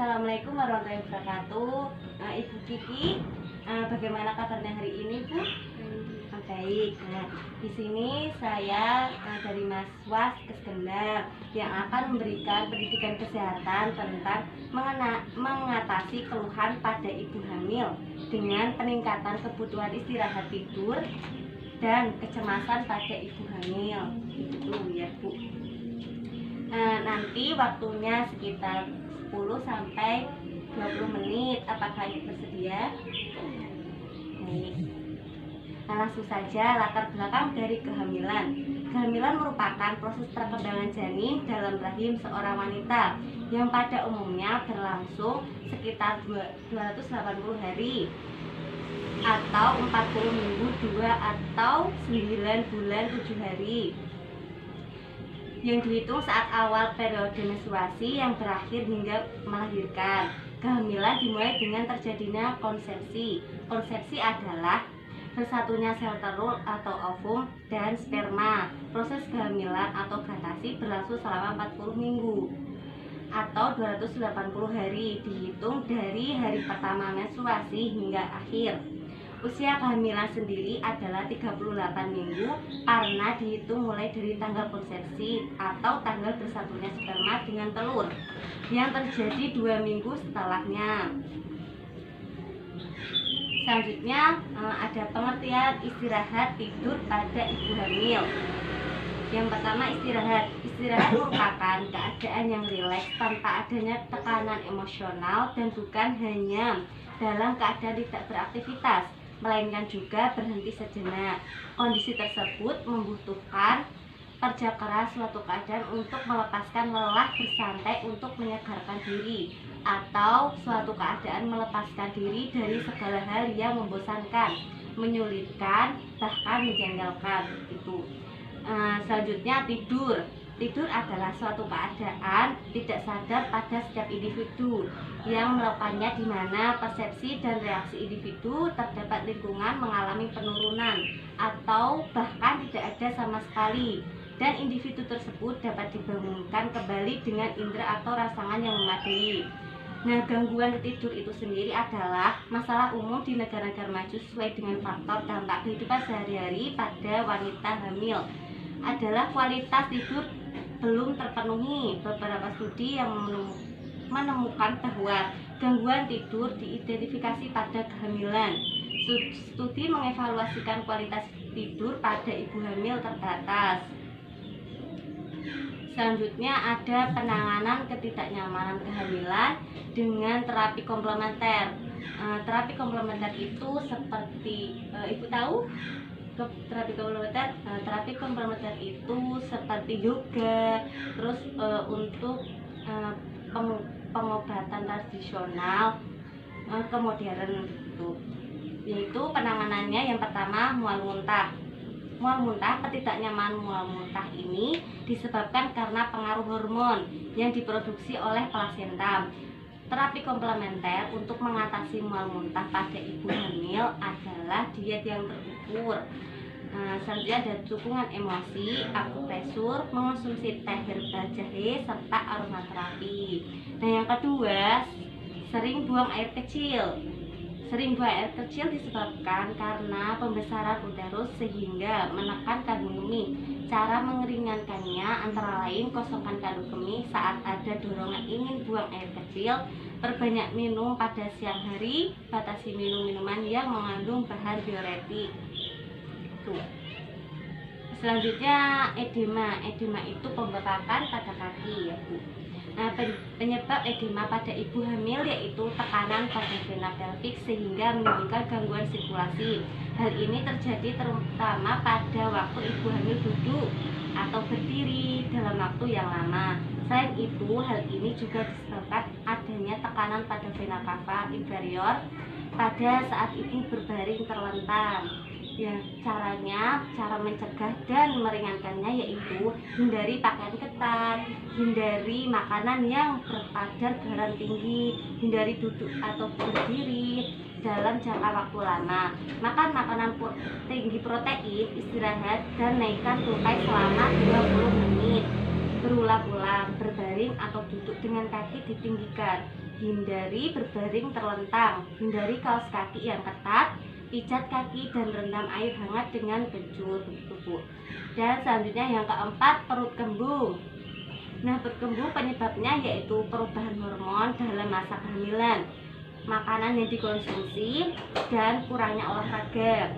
Assalamualaikum warahmatullahi wabarakatuh. Ibu Kiki, bagaimana kabarnya hari ini, Bu? Baik. Nah, di sini saya dari Maswas Kesgendang yang akan memberikan pendidikan kesehatan tentang mengatasi keluhan pada ibu hamil dengan peningkatan kebutuhan istirahat tidur dan kecemasan pada ibu hamil. Itu ya, Bu. Nanti waktunya sekitar 10 sampai 20 menit. Apakah Ibu bersedia? Baik. Langsung saja latar belakang dari kehamilan. Kehamilan merupakan proses perkembangan janin dalam rahim seorang wanita yang pada umumnya berlangsung sekitar 280 hari atau 40 minggu 2 atau 9 bulan 7 hari yang dihitung saat awal periode menstruasi yang berakhir hingga melahirkan. Kehamilan dimulai dengan terjadinya konsepsi. Konsepsi adalah bersatunya sel telur atau ovum dan sperma. Proses kehamilan atau gestasi berlangsung selama 40 minggu atau 280 hari dihitung dari hari pertama menstruasi hingga akhir. Usia kehamilan sendiri adalah 38 minggu karena dihitung mulai dari tanggal konsepsi atau tanggal bersatunya sperma dengan telur yang terjadi 2 minggu setelahnya. Selanjutnya ada pengertian istirahat tidur pada ibu hamil. Yang pertama, istirahat. Istirahat merupakan keadaan yang rileks tanpa adanya tekanan emosional dan bukan hanya dalam keadaan tidak beraktivitas, melainkan juga berhenti sejenak. Kondisi tersebut membutuhkan kerja keras suatu keadaan untuk melepaskan lelah, bersantai untuk menyegarkan diri, atau suatu keadaan melepaskan diri dari segala hal yang membosankan, menyulitkan, bahkan menjengkelkan. Itu. Selanjutnya, tidur. Tidur adalah suatu keadaan tidak sadar pada setiap individu yang melakukannya, di mana persepsi dan reaksi individu terdapat lingkungan mengalami penurunan atau bahkan tidak ada sama sekali, dan individu tersebut dapat dibangunkan kembali dengan indera atau rangsangan yang memadai. Nah, gangguan tidur itu sendiri adalah masalah umum di negara-negara maju sesuai dengan faktor dampak kehidupan sehari-hari pada wanita hamil. Adalah kualitas tidur belum terpenuhi. Beberapa studi yang menemukan bahwa gangguan tidur diidentifikasi pada kehamilan. Studi mengevaluasikan kualitas tidur pada ibu hamil terbatas. Selanjutnya ada penanganan ketidaknyamanan kehamilan dengan terapi komplementer. Terapi komplementer itu seperti Ibu tahu? Terapi komplementer itu seperti yoga, terus untuk pengobatan tradisional ke modern gitu. Yaitu penanganannya yang pertama mual muntah. Mual muntah, ketidaknyamanan mual muntah ini disebabkan karena pengaruh hormon yang diproduksi oleh plasenta. Terapi komplementer untuk mengatasi mual muntah pada ibu hamil adalah diet yang terukur. Selanjutnya ada dukungan emosi, akupresur, mengonsumsi teh herbal jahe, serta aromaterapi. Nah, yang kedua, sering buang air kecil. Sering buang air kecil disebabkan karena pembesaran uterus sehingga menekan kandung kemih. Cara mengeringankannya antara lain kosongkan kandung kemih saat ada dorongan ingin buang air kecil, perbanyak minum pada siang hari, batasi minum minuman yang mengandung bahan diuretik. Selanjutnya edema. Edema itu pembekakan pada kaki, ya Bu. Nah, penyebab edema pada ibu hamil yaitu tekanan pada vena pelvik sehingga menimbulkan gangguan sirkulasi. Hal ini terjadi terutama pada waktu ibu hamil duduk atau berdiri dalam waktu yang lama. Selain itu, hal ini juga disebabkan adanya tekanan pada vena cava inferior pada saat ibu berbaring terlentang. Ya, cara mencegah dan meringankannya yaitu hindari pakaian ketat, hindari makanan yang berkadar garam tinggi, hindari duduk atau berdiri dalam jangka waktu lama, makan makanan tinggi protein, istirahat, dan naikkan tukai selama 20 menit. Berulang-ulang berbaring atau duduk dengan kaki ditinggikan. hindari berbaring terlentang, hindari kaos kaki yang ketat, pijat kaki dan rendam air hangat dengan kencur tubuh. Dan selanjutnya yang keempat, perut kembung. Nah, perut kembung penyebabnya yaitu perubahan hormon dalam masa kehamilan, makanan yang dikonsumsi, dan kurangnya olahraga.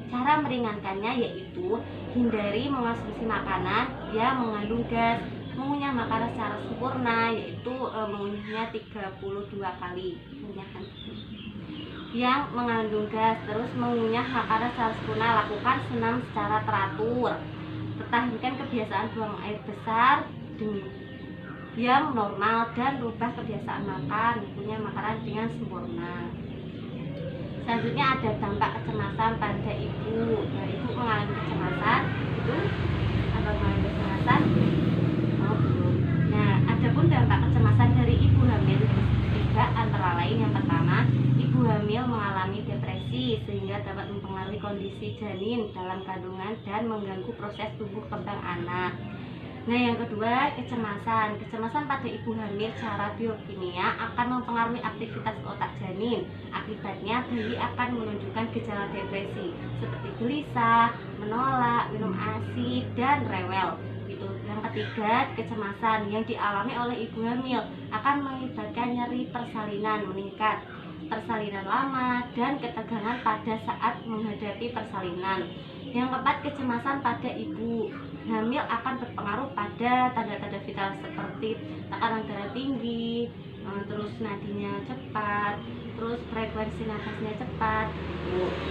Cara meringankannya yaitu hindari mengonsumsi makanan yang mengandung gas, mengunyah makanan secara sempurna, yaitu mengunyahnya 32 kali mengunyahkan yang mengandung gas. Terus mengunyah makanan secara sempurna, lakukan senam secara teratur, pertahankan kebiasaan buang air besar yang normal, dan rubah kebiasaan makan, mengunyah makanan dengan sempurna. Selanjutnya ada dampak kecemasan pada ibu. Nah, ibu mengalami kecemasan itu atau mengalami kecemasan? Oh, belum. Nah, adapun dampak kecemasan dari ibu hamil juga antara lain yang pertama, ibu hamil mengalami depresi sehingga dapat mempengaruhi kondisi janin dalam kandungan dan mengganggu proses tumbuh kembang anak. Nah, yang kedua, kecemasan. Kecemasan pada ibu hamil secara biokimia akan mempengaruhi aktivitas otak janin. Akibatnya, bayi akan menunjukkan gejala depresi seperti gelisah, menolak, minum ASI, dan rewel. Gitu. Yang ketiga, kecemasan yang dialami oleh ibu hamil akan mengakibatkan nyeri persalinan meningkat, persalinan lama, dan ketegangan pada saat menghadapi persalinan. Yang keempat, kecemasan pada ibu hamil akan berpengaruh pada tanda-tanda vital seperti tekanan darah tinggi, terus nadinya cepat, terus frekuensi nafasnya cepat.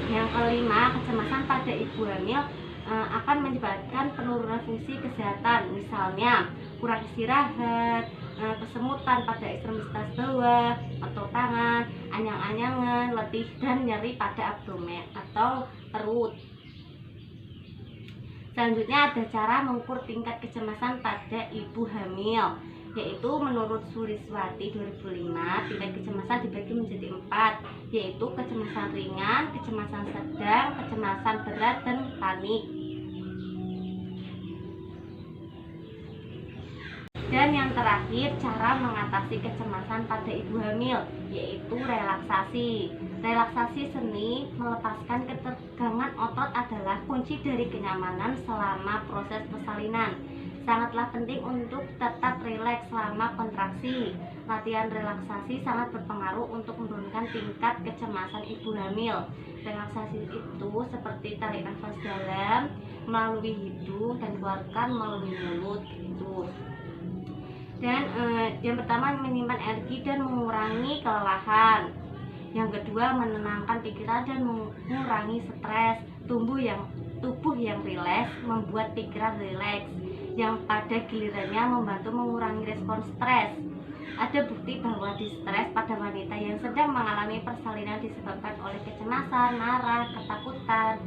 Yang kelima, kecemasan pada ibu hamil akan menyebabkan penurunan fungsi kesehatan, misalnya kurang istirahat, kesemutan pada ekstremitas bawah atau tangan, anyang-anyangan, letih, dan nyeri pada abdomen atau perut. Selanjutnya ada cara mengukur tingkat kecemasan pada ibu hamil, yaitu menurut Suliswati 2005, tingkat kecemasan dibagi menjadi 4, yaitu kecemasan ringan, kecemasan sedang, kecemasan berat, dan panik. Dan yang terakhir, cara mengatasi kecemasan pada ibu hamil, yaitu relaksasi. Relaksasi seni melepaskan ketegangan otot adalah kunci dari kenyamanan selama proses persalinan. Sangatlah penting untuk tetap rileks selama kontraksi. Latihan relaksasi sangat berpengaruh untuk menurunkan tingkat kecemasan ibu hamil. Relaksasi itu seperti tarik nafas dalam melalui hidung dan keluarkan melalui mulut gitu. Dan yang pertama, menyimpan energi dan mengurangi kelelahan. Yang kedua, menenangkan pikiran dan mengurangi stres. Tubuh yang rileks membuat pikiran rileks, yang pada gilirannya membantu mengurangi respon stres. Ada bukti bahwa stres pada wanita yang sedang mengalami persalinan disebabkan oleh kecemasan, marah, ketakutan.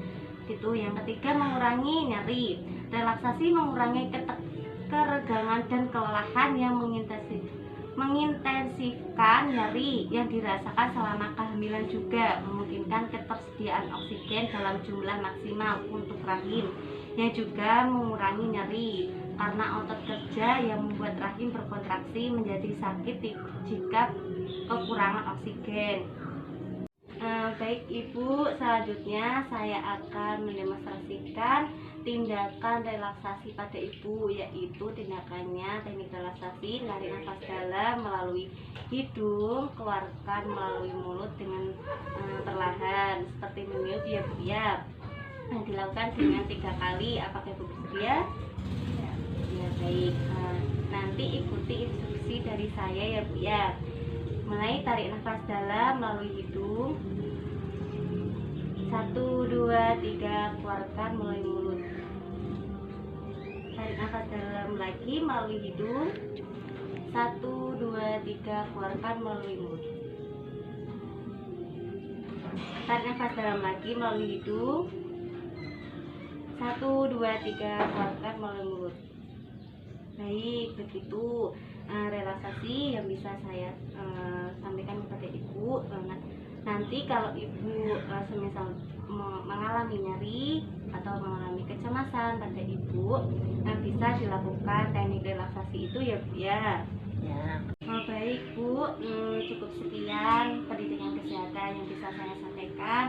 Gitu. Yang ketiga, mengurangi nyeri. Relaksasi mengurangi keregangan dan kelelahan yang mengintensifkan nyeri yang dirasakan selama kehamilan, juga memungkinkan ketersediaan oksigen dalam jumlah maksimal untuk rahim, yang juga mengurangi nyeri karena otot kerja yang membuat rahim berkontraksi menjadi sakit jika kekurangan oksigen. Baik Ibu, selanjutnya saya akan mendemonstrasikan tindakan relaksasi pada ibu, yaitu tindakannya teknik relaksasi tarik nafas dalam melalui hidung, keluarkan melalui mulut dengan perlahan seperti meniup ya. Nah, dilakukan dengan 3 kali. Apakah Ibu bersedia? Ya baik. Nanti ikuti instruksi dari saya ya Bu ya. Mulai tarik nafas dalam melalui hidung. 1, 2, 3, keluarkan melalui mulut. Tarik nafas dalam lagi melalui hidung. 1, 2, 3, keluarkan melalui mulut. Tarik nafas dalam lagi melalui hidung. 1, 2, 3, keluarkan melalui mulut. Baik, begitu relaksasi yang bisa saya sampaikan kepada Ibu. Nanti kalau Ibu semisal mengalami nyeri atau mengalami kecemasan pada Ibu, bisa dilakukan teknik relaksasi itu ya Bu ya. Ya. Baik Bu, cukup sekian pendidikan kesehatan yang bisa saya sampaikan.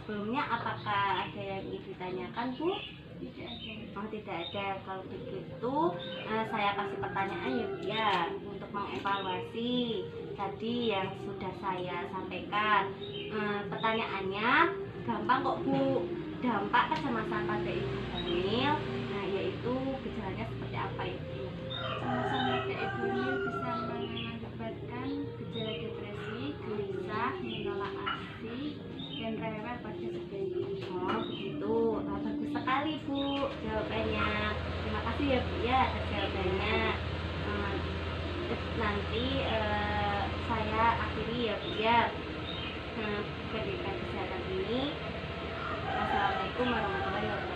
Sebelumnya apakah ada yang ingin ditanyakan Bu? Tidak ada. Oh tidak ada. Kalau begitu saya kasih pertanyaan ya Bu ya, untuk mengevaluasi tadi yang sudah saya sampaikan. Pertanyaannya gampang kok Bu. Dampak kecemasan pada ibu hamil, nah yaitu gejalanya seperti apa itu? Kecemasan pada ibu hamil bisa mengakibatkan gejala depresi, gelisah, menolak ASI, dan rewel pada si bayi. Oh begitu. Bagus sekali Bu jawabannya. Terima kasih ya Bu ya atas jawabannya. Nanti saya akhiri ya Bu ya pendidikan kesehatan ini. Wassalamualaikum warahmatullahi wabarakatuh.